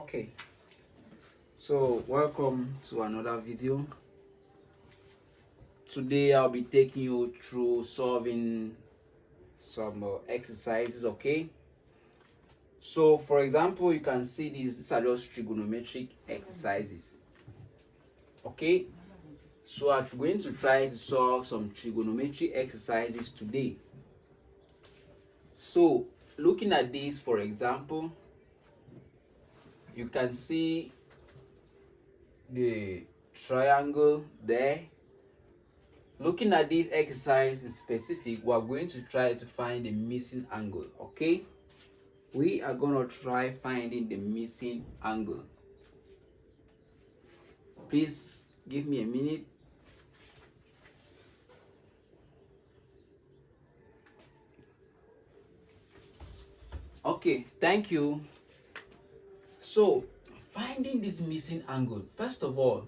Okay, so welcome to another video. Today I'll be taking you through solving some exercises. Okay, so for example, you can see these are just trigonometric exercises. Okay, so I'm going to try to solve some trigonometric exercises today. So looking at this, for example, you can see the triangle there. Looking at this exercise in specific, we are going to try to find the missing angle. Okay, we are going to try finding the missing angle. Please give me a minute. Okay, thank you. So finding this missing angle, first of all,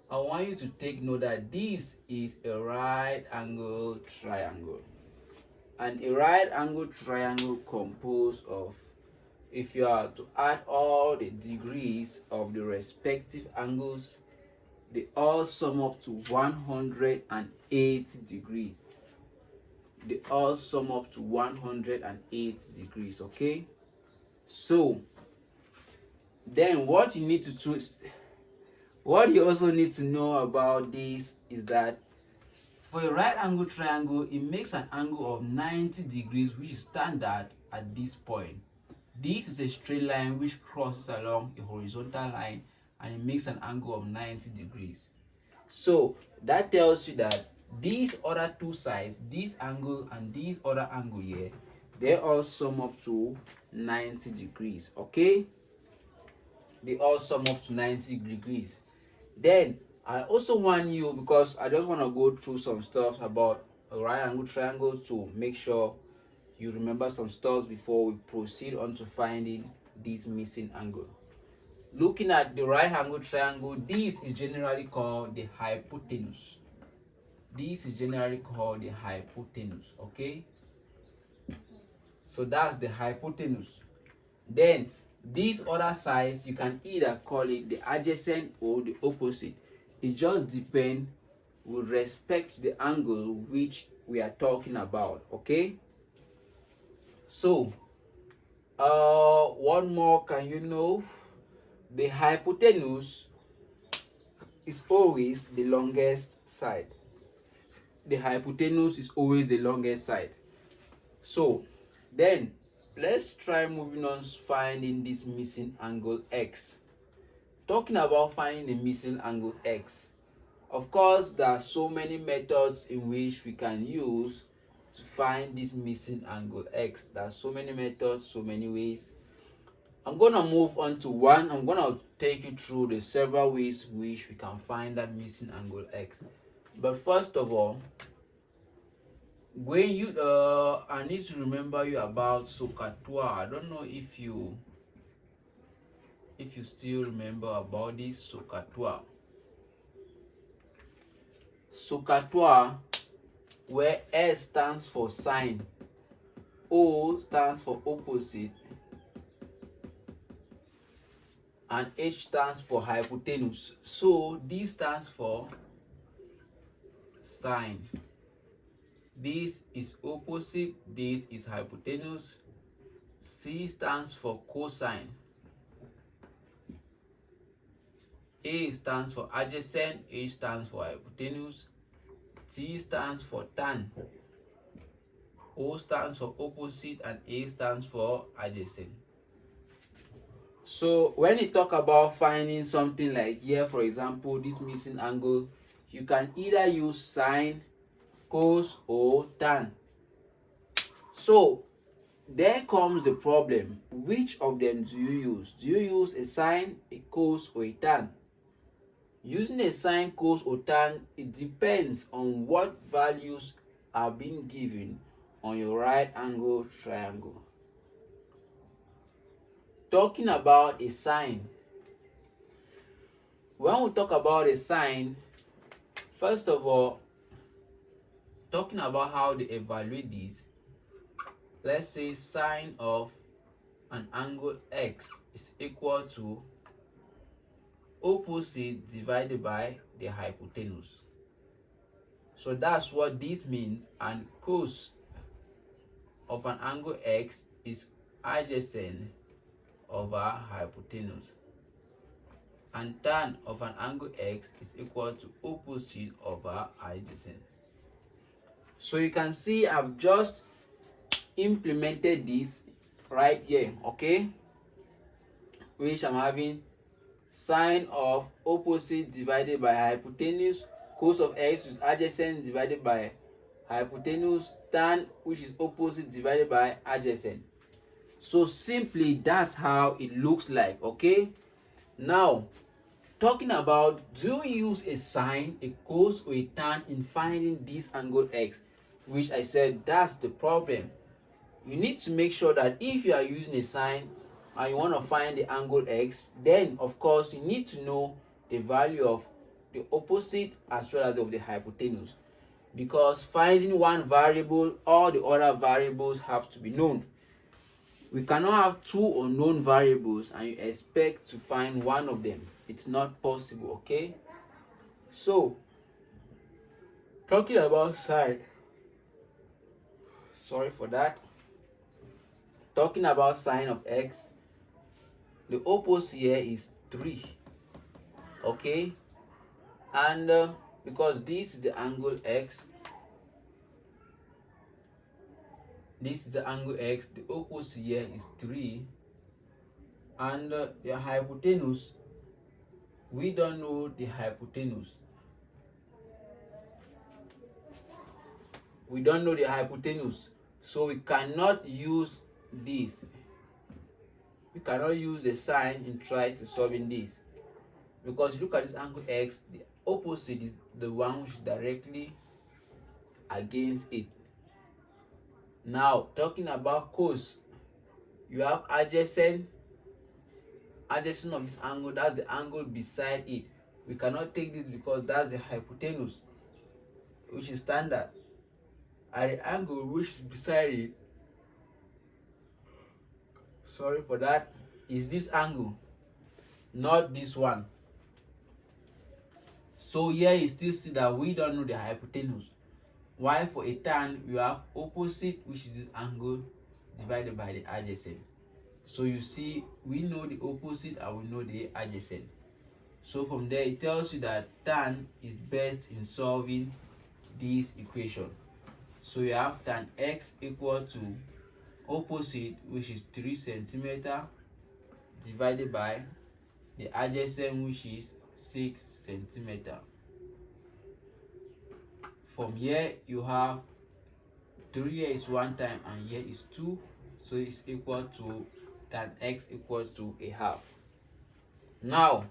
I want you to take note that this is a right angle triangle. And a right angle triangle composed of, if you are to add all the degrees of the respective angles, they all sum up to 180 degrees. They all sum up to 180 degrees. Okay, so then what you need to choose, what you also need to know about this is that for a right angle triangle, it makes an angle of 90 degrees, which is standard at this point. This is a straight line which crosses along a horizontal line, and it makes an angle of 90 degrees. So that tells you that these other two sides, this angle and this other angle here, they all sum up to 90 degrees. Okay, they all sum up to 90 degrees. Then I also want you, because I just want to go through some stuff about right angle triangles to make sure you remember some stuff before we proceed on to finding this missing angle. Looking at the right angle triangle, this is generally called the hypotenuse. This is generally called the hypotenuse. Okay, so that's the hypotenuse. Then these other sides, you can either call it the adjacent or the opposite. It just depends with respect to the angle which we are talking about. Okay, so one more, can you know, the hypotenuse is always the longest side. The hypotenuse is always the longest side. So then let's try moving on finding this missing angle x. Talking about finding the missing angle x, of course there are so many methods in which we can use to find this missing angle x. There are so many methods, so many ways. I'm gonna move on to one. I'm gonna take you through the several ways in which we can find that missing angle x. But first of all, when you I need to remember you about SOHCAHTOA. I don't know if you still remember about this SOHCAHTOA. SOHCAHTOA, where S stands for sine, O stands for opposite, and H stands for hypotenuse. So this stands for sine, this is opposite, this is hypotenuse. C stands for cosine, A stands for adjacent, H stands for hypotenuse, T stands for tan, O stands for opposite, and A stands for adjacent. So when you talk about finding something like here, for example, this missing angle, you can either use sine, cos, or tan. So there comes the problem. Which of them do you use? Do you use a sine, a cos, or a tan? Using a sine, cos, or tan, it depends on what values are being given on your right angle triangle. Talking about a sine, when we talk about a sine, first of all, talking about how they evaluate this, let's say sine of an angle x is equal to opposite divided by the hypotenuse. So that's what this means, and cos of an angle x is adjacent over hypotenuse, and tan of an angle x is equal to opposite over adjacent. So you can see I've just implemented this right here, okay, which I'm having sine of opposite divided by hypotenuse, cos of x is adjacent divided by hypotenuse, tan which is opposite divided by adjacent. So simply that's how it looks like, okay. Now talking about, do you use a sine, a cos, or a tan in finding this angle x, which I said that's the problem. You need to make sure that if you are using a sine and you want to find the angle x, then of course you need to know the value of the opposite as well as of the hypotenuse, because finding one variable, all the other variables have to be known. We cannot have two unknown variables and you expect to find one of them. It's not possible, okay. So talking about sine, sorry for that, talking about sine of x, the opposite here is 3, okay, and because this is the angle x, this is the angle x, the opposite here is 3, and the hypotenuse, we don't know the hypotenuse. We don't know the hypotenuse, so we cannot use this. We cannot use the sine in try to solving this, because look at this angle x, the opposite is the one which is directly against it. Now talking about cos, you have adjacent of this angle, that's the angle beside it. We cannot take this because that's the hypotenuse, which is standard, and the angle which is beside it, sorry for that, is this angle, not this one. So here you still see that we don't know the hypotenuse. While for a tan, you have opposite, which is this angle, divided by the adjacent. So you see, we know the opposite and we know the adjacent. So from there, it tells you that tan is best in solving this equation. So you have tan x equal to opposite, which is 3 centimeter, divided by the adjacent, which is 6 centimeter. From here, you have 3 here is 1 time and here is 2, so it's equal to tan x equals to a half. Now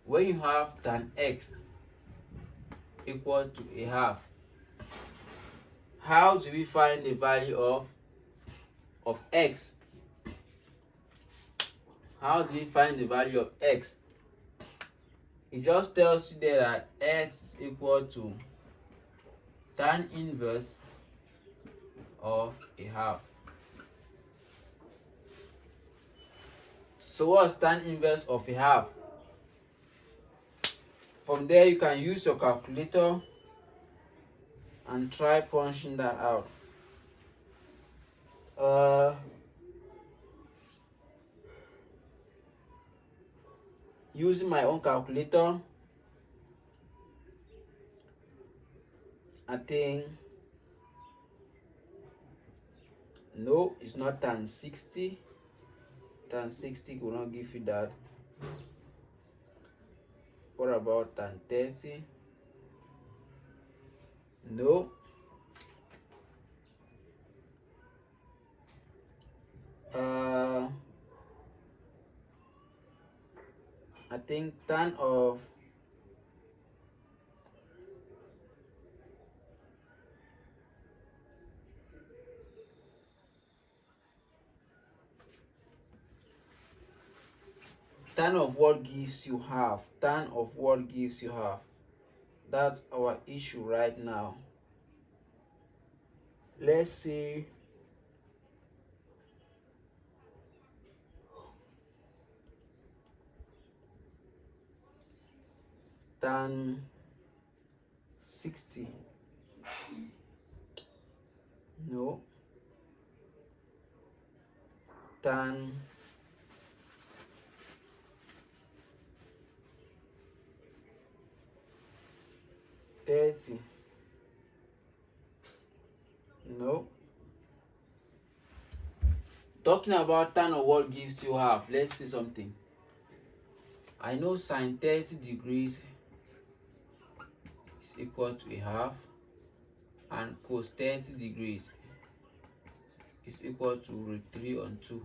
when you have tan x equal to a half, how do we find the value of x? How do we find the value of x? It just tells you there that x is equal to tan inverse of a half. So what's tan inverse of a half? From there you can use your calculator and try punching that out. Using my own calculator, I think, no, it's not tan 60. Tan 60 will not give you that. What about tan 30? No. I think tan of what gives you half. Tan of what gives you half. That's our issue right now. Let's see. tan 60. No. Tan 30. No. Talking about tan of what gives you half, let's see something. I know sine 30 degrees is equal to a half, and cos 30 degrees is equal to root 3 on 2.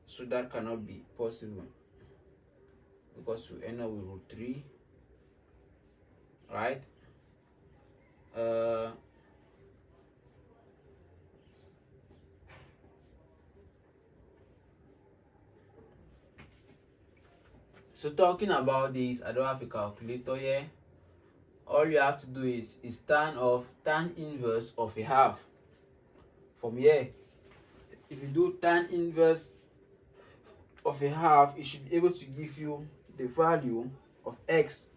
So that cannot be possible, because we end up with root 3, right? So talking about this, I don't have a calculator here. All you have to do is tan inverse of a half. From here, if you do tan inverse of a half, it should be able to give you the value of x,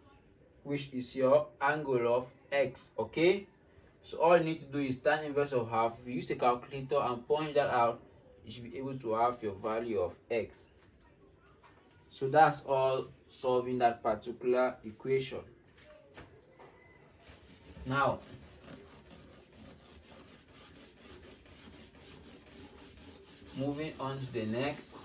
which is your angle of x. Okay, so all you need to do is tan inverse of half. If you use a calculator and point that out, you should be able to have your value of x. So that's all solving that particular equation. Now, moving on to the next.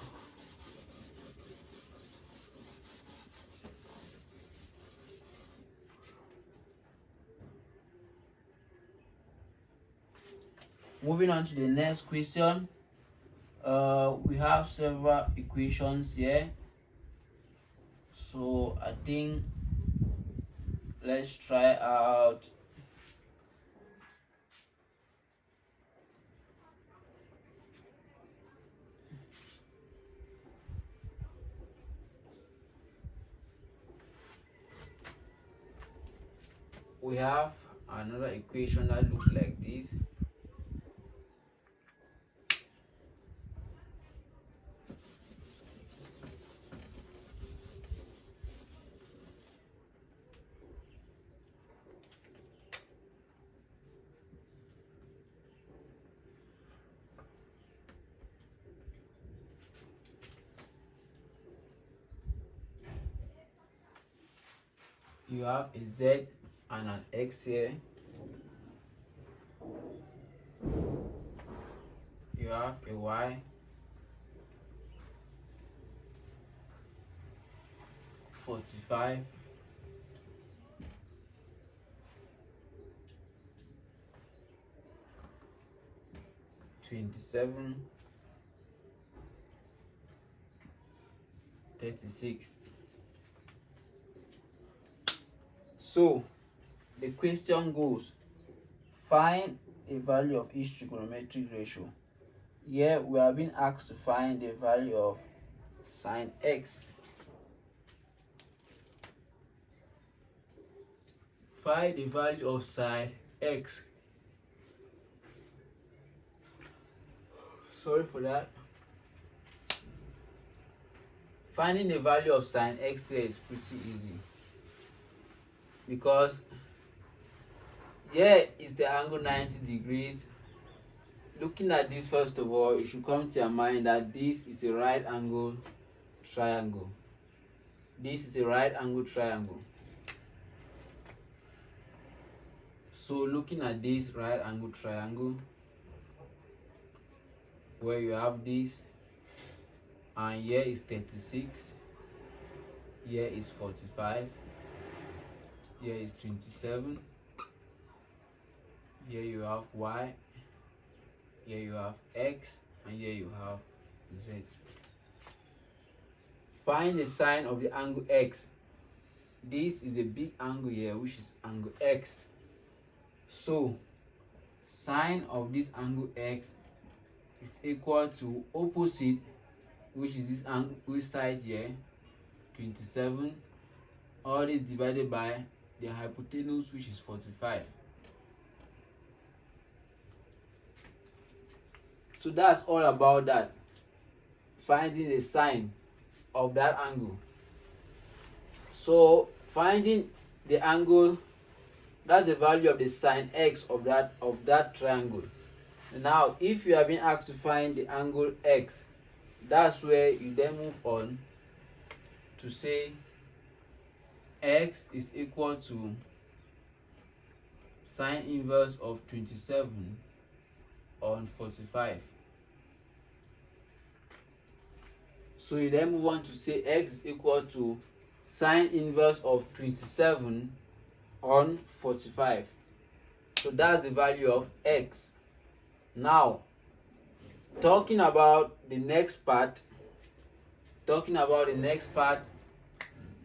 Moving on to the next question. We have several equations here. So I think let's try out we have another equation that looks like this. You have a z and an x here. You have a y, 45, 27, 36. So the question goes, find a value of each trigonometric ratio. Here we have been asked to find the value of sine x. Find the value of sine x. Sorry for that. Finding the value of sine x here is pretty easy, because here is the angle 90 degrees. Looking at this, first of all, it should come to your mind that this is a right angle triangle. This is a right angle triangle. So looking at this right angle triangle, where you have this, and here is 36, here is 45, here is 27, here you have y, here you have x, and here you have z. Find the sine of the angle x. This is a big angle here, which is angle x. So sine of this angle x is equal to opposite, which is this angle, which side here, 27, all this divided by the hypotenuse, which is 45. So that's all about that, finding the sine of that angle. So finding the angle, that's the value of the sine x of that triangle. Now if you have been asked to find the angle x, that's where you then move on to say x is equal to sine inverse of 27 on 45. So you then move on to say x is equal to sine inverse of 27 on 45. So that's the value of x. Now, talking about the next part,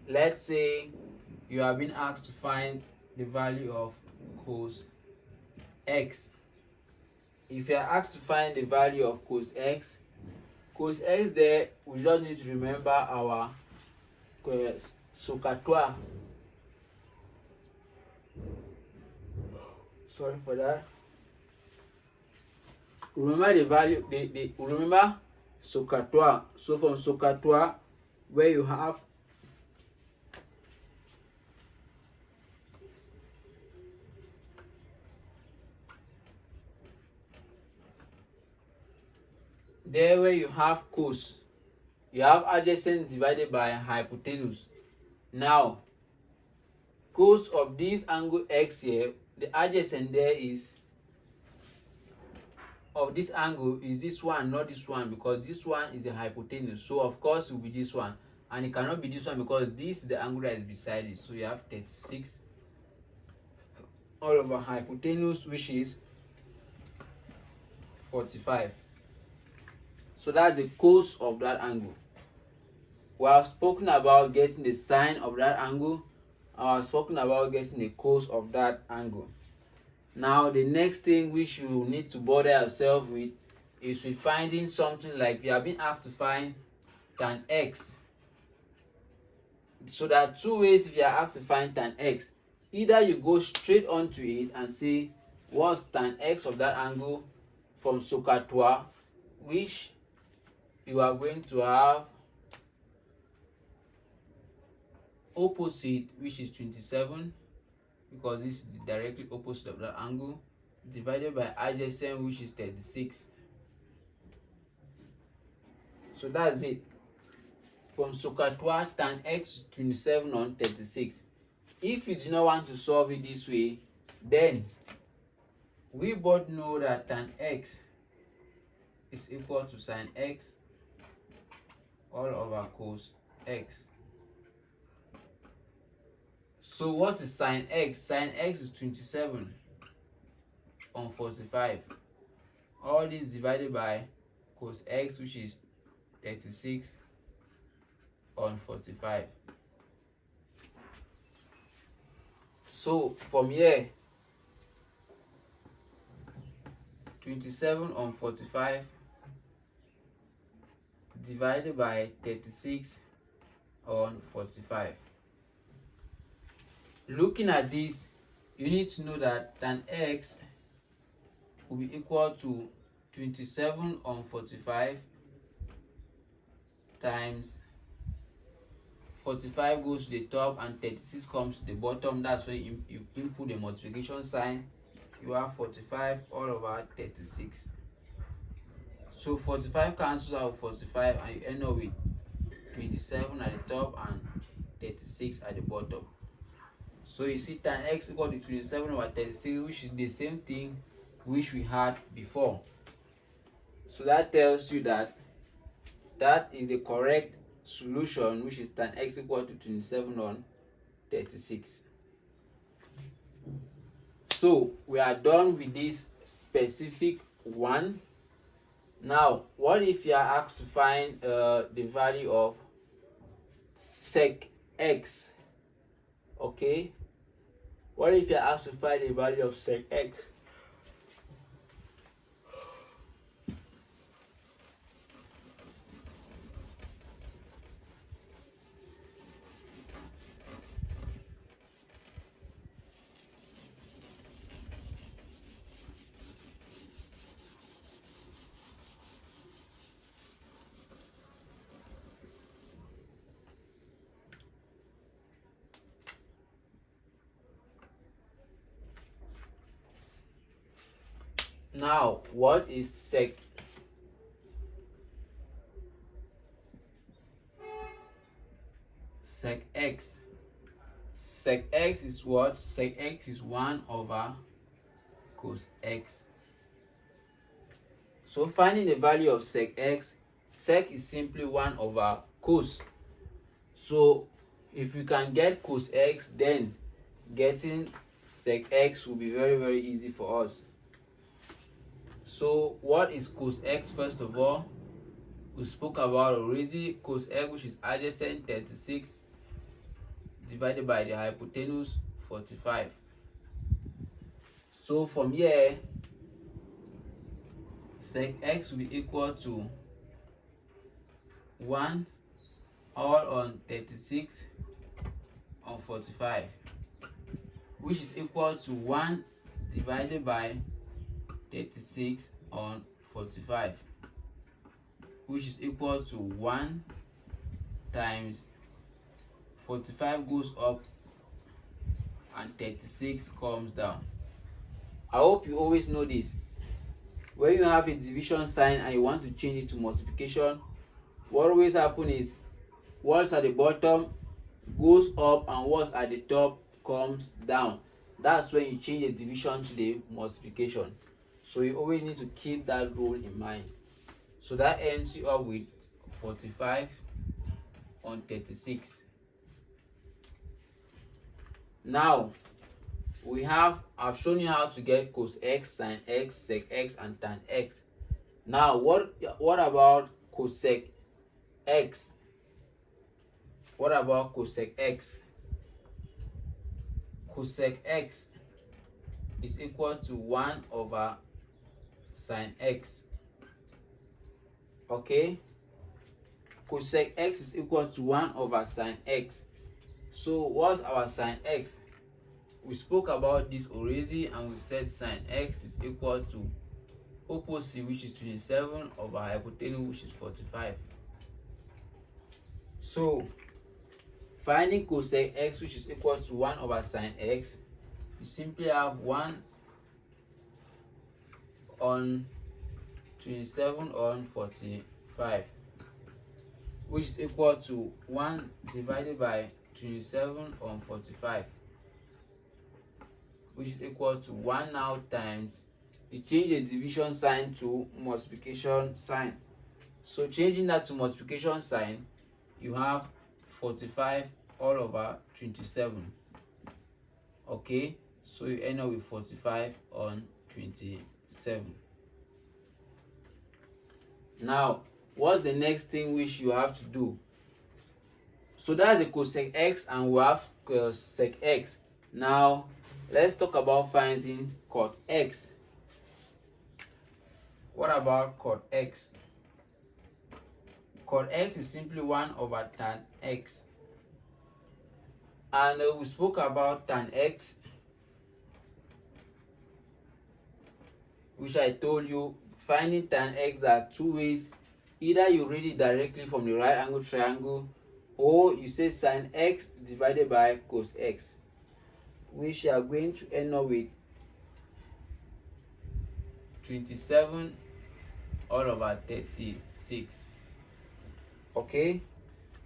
let's say you have been asked to find the value of cos x. If you are asked to find the value of cos x there, we just need to remember our SOHCAHTOA. Sorry for that. Remember the value, remember SOHCAHTOA. So from SOHCAHTOA, where you have where you have cos, you have adjacent divided by hypotenuse. Now, cos of this angle x here, the adjacent there is of this angle is this one, not this one, because this one is the hypotenuse. So of course it will be this one, and it cannot be this one because this is the angle that is beside it. So you have 36 all over hypotenuse, which is 45. So that's the cos of that angle. We have spoken about getting the sine of that angle. I have spoken about getting the cos of that angle. Now the next thing which you need to bother yourself with is with finding something like you have been asked to find tan x. So there are two ways if you are asked to find tan x. Either you go straight onto it and say what's tan x of that angle from SOHCAHTOA, which you are going to have opposite, which is 27, because this is the directly opposite of that angle, divided by adjacent, which is 36. So that's it. From SOHCAHTOA, tan x is 27 on 36. If you do not want to solve it this way, then we both know that tan x is equal to sine x all over cos x. So what is sine x? Sine x is 27 on 45. All this divided by cos x, which is 36 on 45. So from here, 27 on 45 divided by 36 on 45. Looking at this, you need to know that tan x will be equal to 27 on 45 times 45 goes to the top and 36 comes to the bottom. That's when you input the multiplication sign. You have 45 all over 36. So 45 cancels out 45 and you end up with 27 at the top and 36 at the bottom. So you see tan x equal to 27 over 36, which is the same thing which we had before. So that tells you that that is the correct solution, which is tan x equal to 27 on 36. So we are done with this specific one. Now, what if you are asked to find the value of sec x? Okay, what if you are asked to find the value of sec x? Now, what is sec x? Sec x is what? Sec x is 1 over cos x. So finding the value of sec x, sec is simply 1 over cos. So if you can get cos x, then getting sec x will be very, very easy for us. So what is cos x? First of all, we spoke about already. Cos x, which is adjacent 36 divided by the hypotenuse 45. So from here, sec x will be equal to 1 all on 36 on 45, which is equal to 1 divided by 36 on 45, which is equal to 1 times 45 goes up and 36 comes down. I hope you always know this. When you have a division sign and you want to change it to multiplication, what always happens is what's at the bottom goes up and what's at the top comes down. That's when you change the division to the multiplication. So you always need to keep that rule in mind. So that ends you up with 45 on 36. Now I've shown you how to get cos x, sin x, sec x, and tan x. Now what about cosec x? What about cosec x? Cosec x is equal to 1 over sin x. Okay? Cosec x is equal to 1 over sin x. So what's our sin x? We spoke about this already and we said sin x is equal to opposite, which is 27, over hypotenuse, which is 45. So finding cosec x, which is equal to 1 over sin x, you simply have 1 on 27 on 45, which is equal to 1 divided by 27 on 45, which is equal to 1 now times, you change the division sign to multiplication sign. So changing that to multiplication sign, you have 45 all over 27. Okay, so you end up with 45 on 27. Now, what's the next thing which you have to do? So that's the cosec x, and we have sec x. Now let's talk about finding cot x. What about cot x? Cot x is simply 1 over tan x. And we spoke about tan x, which I told you finding tan x, there are two ways. Either you read it directly from the right angle triangle, or you say sin x divided by cos x, which you are going to end up with 27 all over 36. Okay,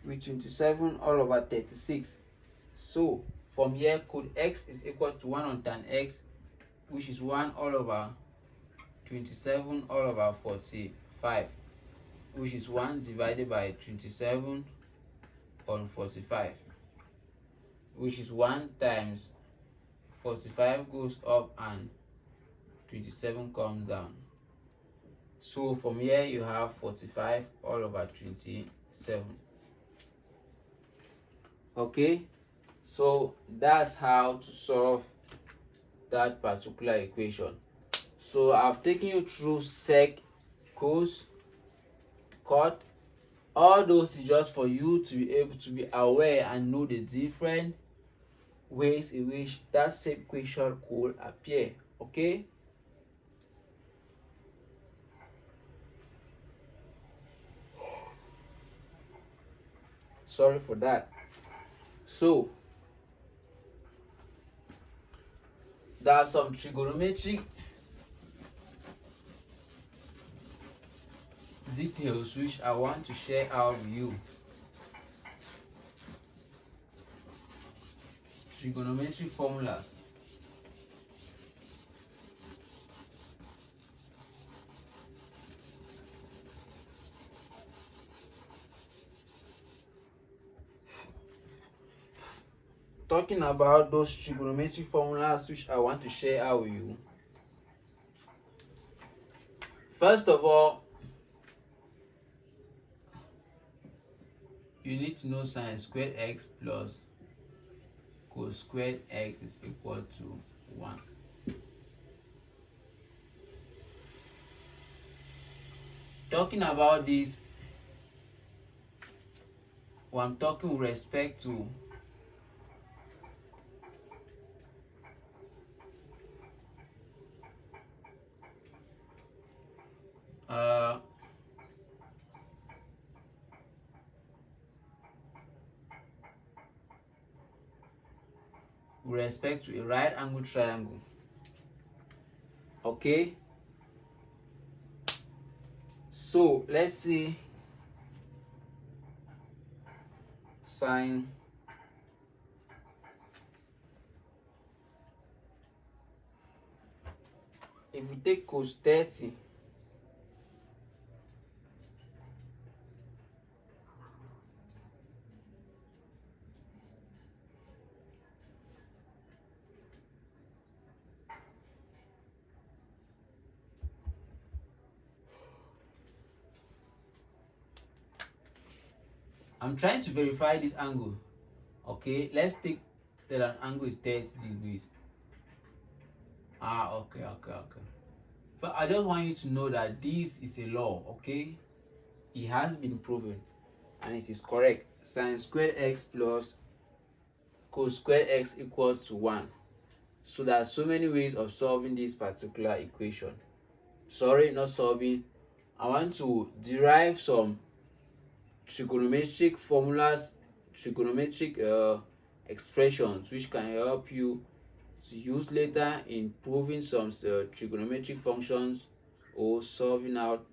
with 27 all over 36. So from here, cot x is equal to 1 on tan x, which is 1 all over 27 all over 45, which is 1 divided by 27 on 45, which is 1 times 45 goes up and 27 comes down. So from here you have 45 all over 27. Okay, so that's how to solve that particular equation. So I've taken you through sec, cos, cot. All those is just for you to be able to be aware and know the different ways in which that same equation could appear. Okay. Sorry for that. So there are some trigonometric details which I want to share out with you. Trigonometric formulas. Talking about those trigonometric formulas which I want to share out with you. First of all, you need to know sine squared x plus cos squared x is equal to 1. Talking about this, when I'm talking with respect to a right angle triangle. Okay, so let's see sine if we take cos 30, I'm trying to verify this angle. Okay, let's take that an angle is 30 degrees. Okay. But I just want you to know that this is a law, okay? It has been proven and it is correct. Sine squared x plus cos squared x equals to 1. So there are so many ways of solving this particular equation. Sorry, not solving. I want to derive some trigonometric formulas, trigonometric expressions which can help you to use later in proving some trigonometric functions or solving out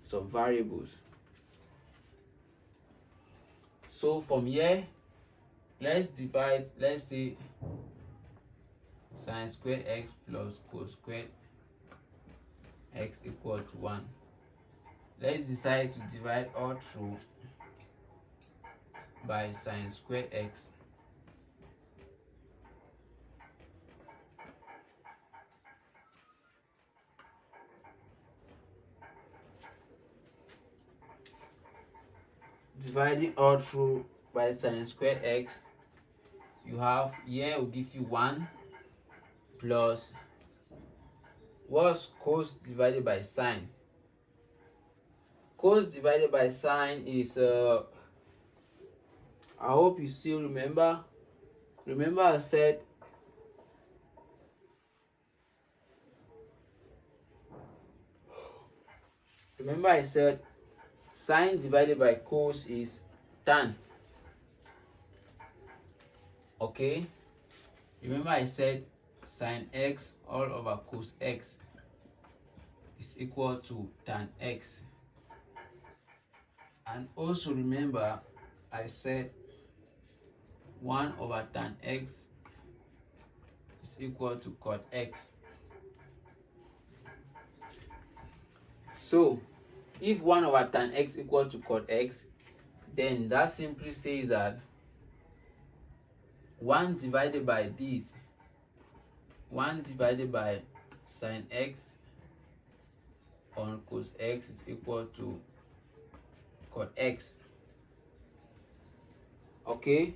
some variables. So from here, let's say sine squared x plus cos squared x equal to 1. Let's decide to divide all through by sine squared x dividing all through by sine squared x, you have here will give you 1 plus what's cos divided by sine. Cos divided by sine is I hope you still remember I said sine divided by cos is tan. Okay, remember I said sine x all over cos x is equal to tan x. And also remember I said 1 over tan x is equal to cot x. So if 1 over tan x equal to cot x, then that simply says that 1 divided by this, 1 divided by sine x on cos x is equal to cot x. Okay,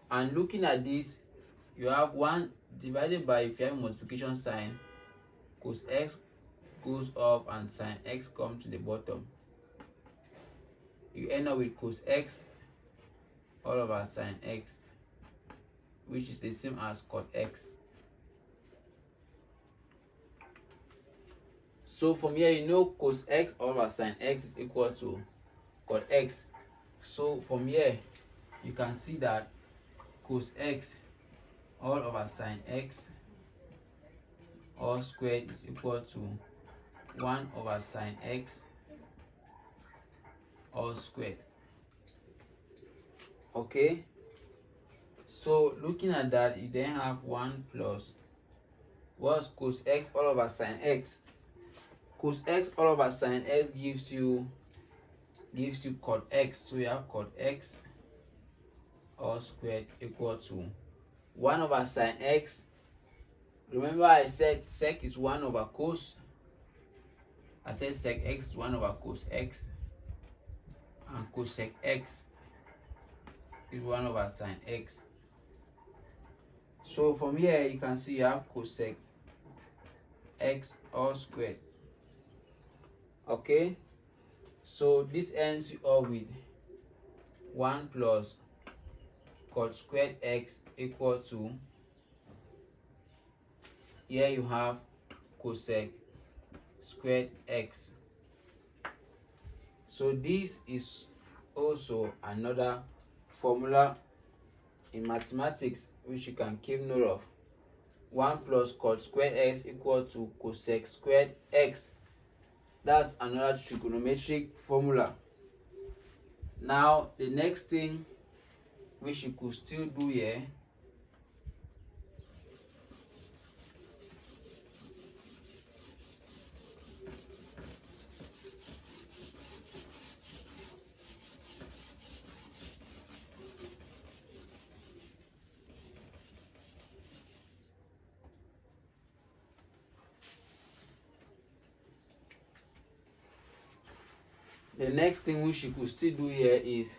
and looking at this, you have 1 divided by, if you have multiplication sign, cos x goes up and sine x comes to the bottom. You end up with cos x all over sine x, which is the same as cot x. So from here, you know cos x all over sine x is equal to cot x. So from here, you can see that cos x all over sine x all squared is equal to 1 over sine x all squared. Okay, so looking at that, you then have 1 plus what's cos x all over sine x. Cos x all over sine x gives you cot x. So you have cot x all squared equal to 1 over sine x. Remember I said sec is 1 over cos. I said sec x is 1 over cos x, and cosec x is 1 over sine x. So from here you can see you have cosec x all squared. Okay, so this ends you up with 1 plus cot squared x equal to, here you have cosec squared x. So this is also another formula in mathematics which you can keep note of. 1 plus cot squared x equal to cosec squared x. That's another trigonometric formula. Now the next thing which you could still do here, the next thing which you could still do here is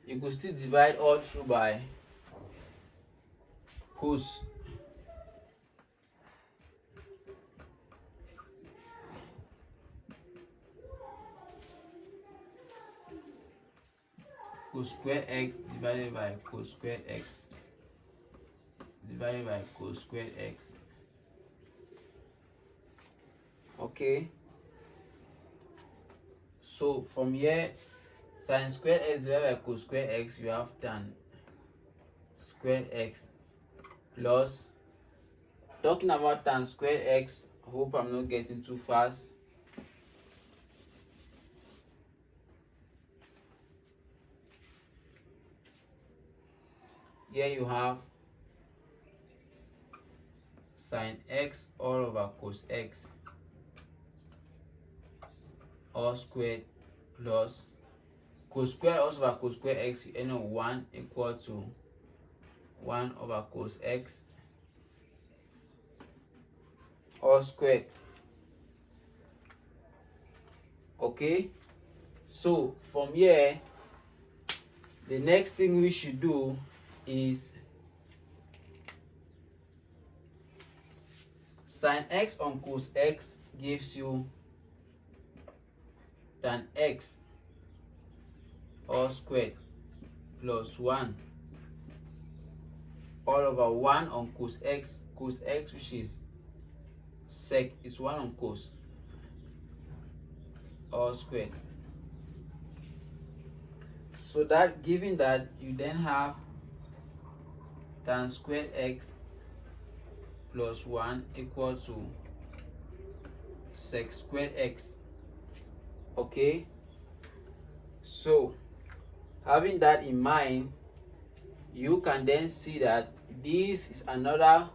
you could still divide all through by cos. Cos square x divided by cos square x divided by cos square x. Okay, so from here, sin square x divided by cos square x, you have tan square x plus, talking about tan square x, hope I'm not getting too fast. Here you have sin x all over cos x all squared plus cos square all over cos square x, you end up 1 equal to 1 over cos x all squared. Okay, so from here the next thing we should do is sin x on cos x gives you tan x all squared plus 1 all over 1 on cos x which is sec is 1 on cos all squared. So that given that, you then have tan squared x plus 1 equal to sec squared x. Okay, so having that in mind, you can then see that this is another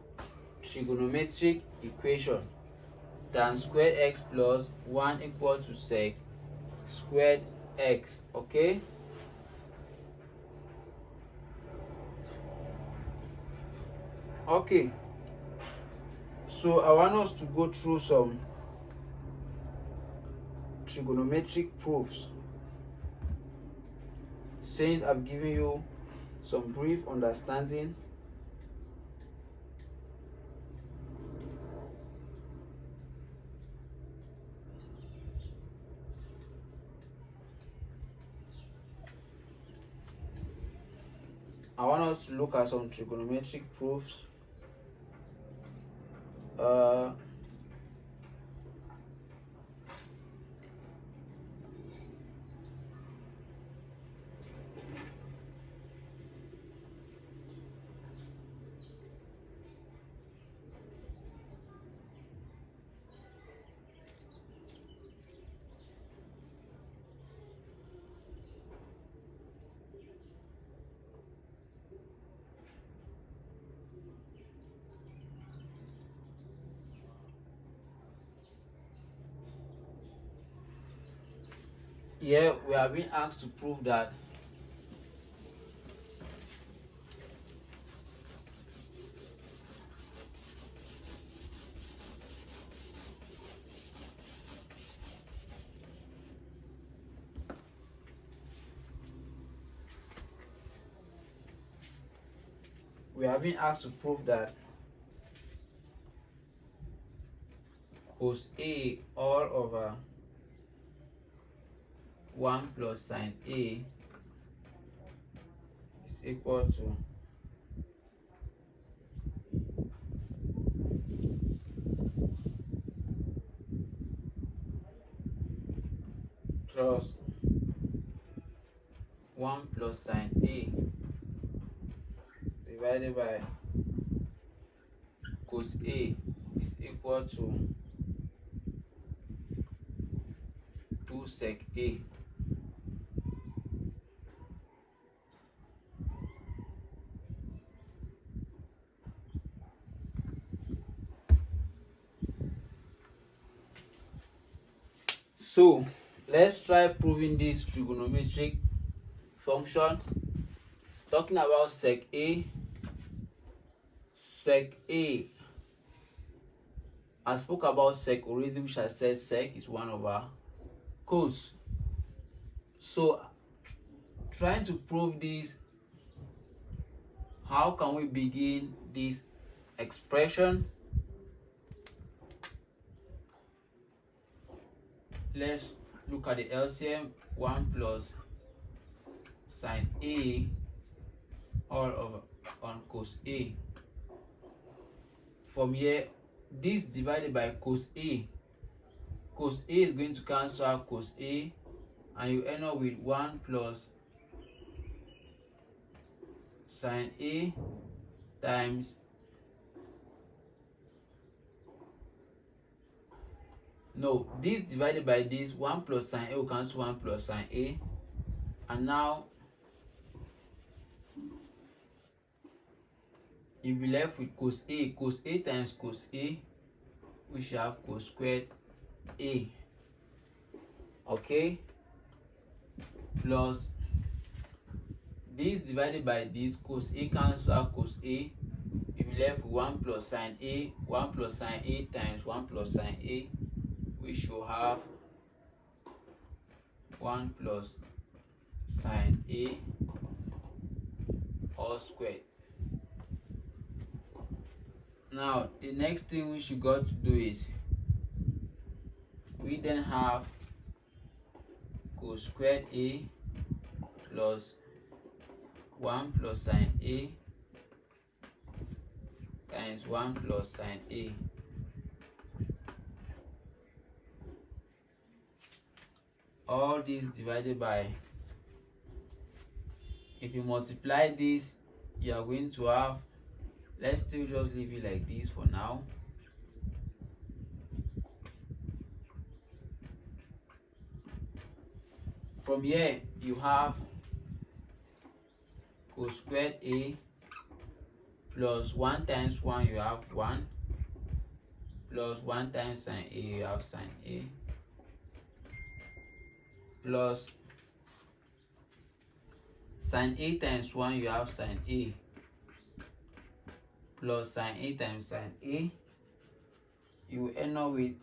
trigonometric equation. Tan squared x plus 1 equal to sec squared x. Okay, okay, so I want us to go through some trigonometric proofs. Since I've given you some brief understanding, I want us to look at some trigonometric proofs. Here we are being asked to prove that cos A all over 1 plus sine A is equal to plus 1 plus sine A divided by cos A is equal to 2 sec A. So let's try proving this trigonometric function. Talking about sec A. I spoke about sec already, which I said sec is 1 over cos. So trying to prove this, how can we begin this expression? Let's look at the LCM. 1 plus sine A all over on cos A. From here, this divided by cos A is going to cancel out cos A, and you end up with 1 plus sine A times this divided by this 1 plus sine A will cancel 1 plus sine A, and now you'll be left with cos A times cos A, we shall have cos squared A, okay, plus this divided by this cos A cancel out cos A, you'll be left with 1 plus sine A times 1 plus sine A, we should have 1 plus sine A all squared. Now the next thing we should got to do is we then have cos squared A plus 1 plus sine A times 1 plus sine A. All this divided by, if you multiply this, you are going to have, let's still just leave it like this for now. From here, you have cos squared A plus 1 times 1, you have 1, plus 1 times sine A, you have sine A, plus sine A times 1, you have sine A, plus sine A times sine A, you will end up with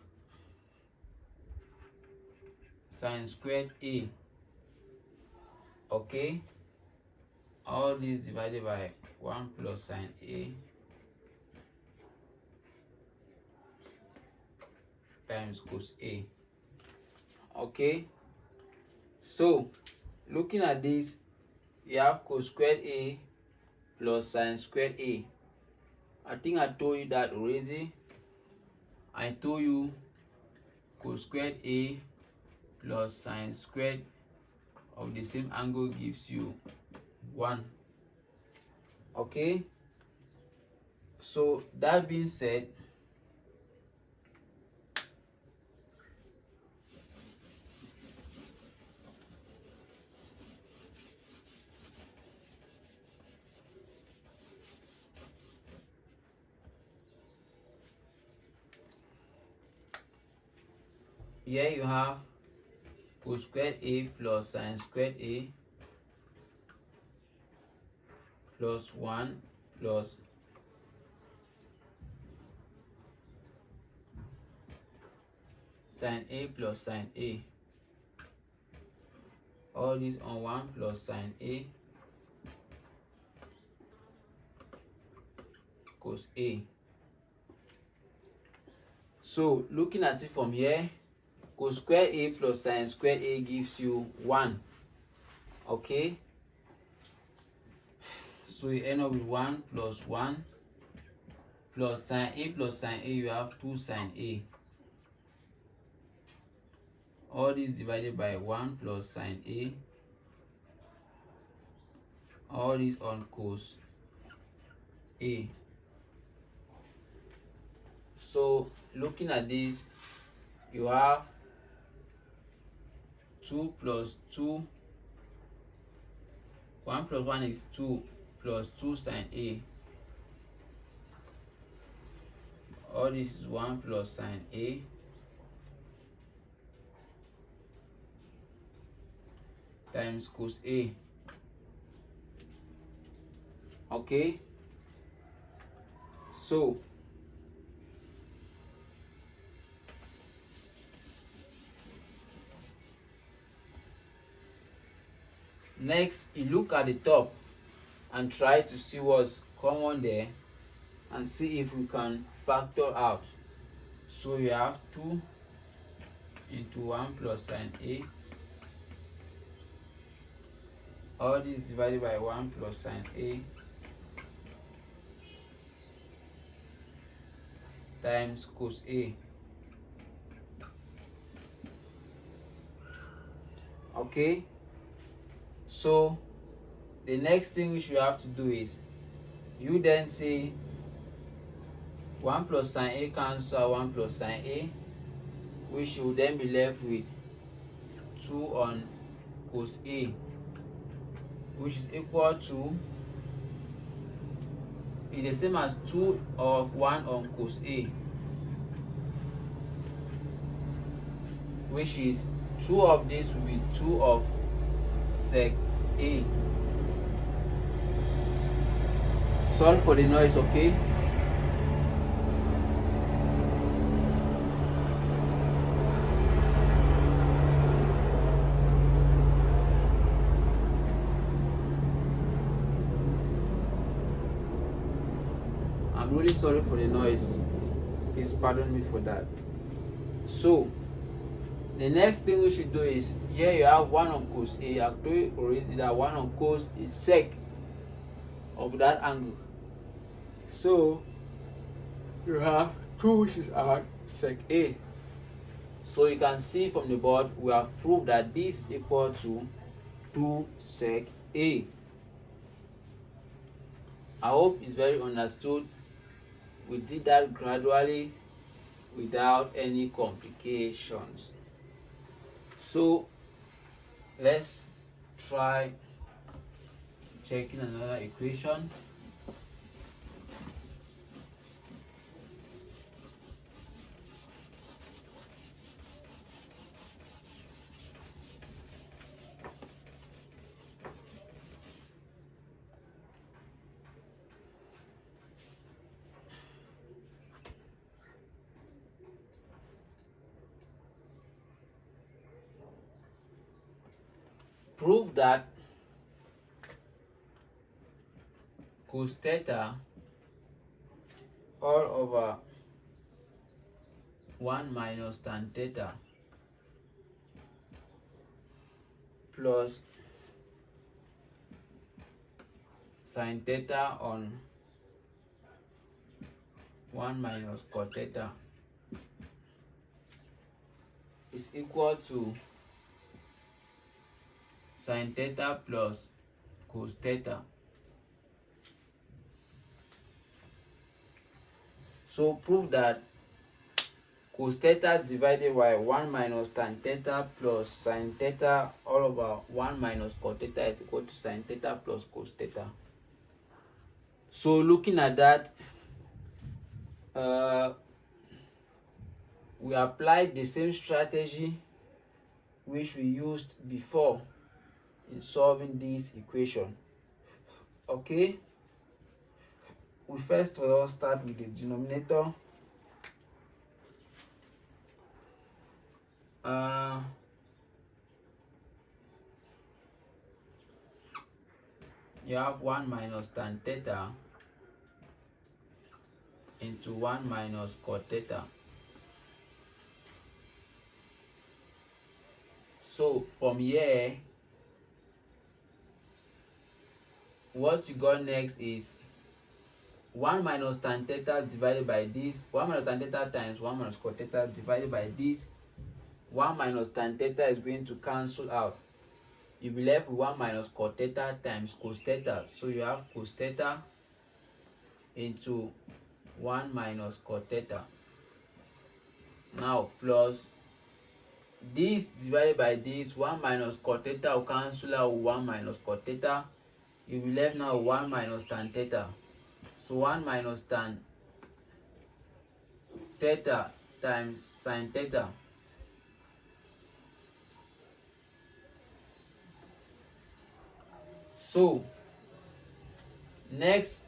sine squared A, okay, all this divided by 1 plus sine A times cos A, okay. So looking at this, you have cos squared A plus sine squared A. I think I told you that already. I told you cos squared A plus sine squared of the same angle gives you 1, okay. So that being said, here you have cos squared A plus sin squared A plus 1 plus sin A plus sin A. All this on 1 plus sin A cos A. So looking at it from here, cos square A plus sin square A gives you 1. Okay? So you end up with 1 plus 1 plus sin A plus sin A, you have 2 sin A. All this divided by 1 plus sin A. All this on cos A. So looking at this, you have 2 plus 2. 1 plus 1 is 2 plus 2 sin A. All this is 1 plus sin A times cos A. Okay? So next, you look at the top and try to see what's common there and see if we can factor out. So you have 2 into 1 plus sin A. All this divided by 1 plus sin A times cos A. Okay? So the next thing which you have to do is, you then say 1 plus sin A cancel 1 plus sin A, which will then be left with 2 on cos A, which is equal to, is the same as 2 of 1 on cos A, which is 2 of this will be 2 of sec A. Solve for the noise, okay? I'm really sorry for the noise. Please pardon me for that. So the next thing we should do is, here you have 1 on cos A. I told you already that 1 on cos is sec of that angle. So you have 2, which is our sec A. So you can see from the board, we have proved that this is equal to 2 sec A. I hope it's very understood. We did that gradually without any complications. So let's try checking another equation. Prove that cos theta all over 1 minus tan theta plus sin theta on 1 minus cot theta is equal to sin theta plus cos theta. So prove that cos theta divided by 1 minus tan theta plus sin theta all over 1 minus cot theta is equal to sin theta plus cos theta. So looking at that, we applied the same strategy which we used before in solving this equation. Okay, we first of all start with the denominator. You have 1 minus tan theta into 1 minus cot theta. So from here, what you got next is 1 minus tan theta divided by this, 1 minus tan theta times 1 minus cot theta divided by this. 1 minus tan theta is going to cancel out. You'll be left with 1 minus cot theta times cos theta. So you have cos theta into 1 minus cot theta. Now plus this divided by this, 1 minus cot theta will cancel out with 1 minus cot theta. You'll be left now with 1 minus tan theta. So 1 minus tan theta times sin theta. So next,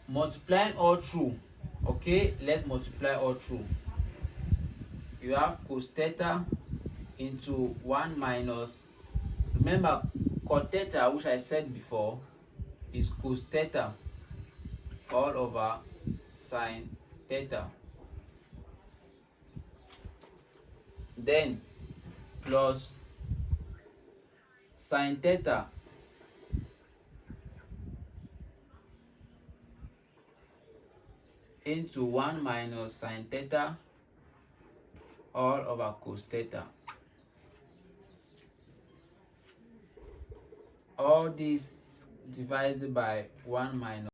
multiplying all through. Okay, let's multiply all through. You have cos theta into 1 minus, remember cot theta, which I said before, is cos theta all over sin theta. Then plus sin theta into 1 minus sin theta all over cos theta. All this divided by 1 minus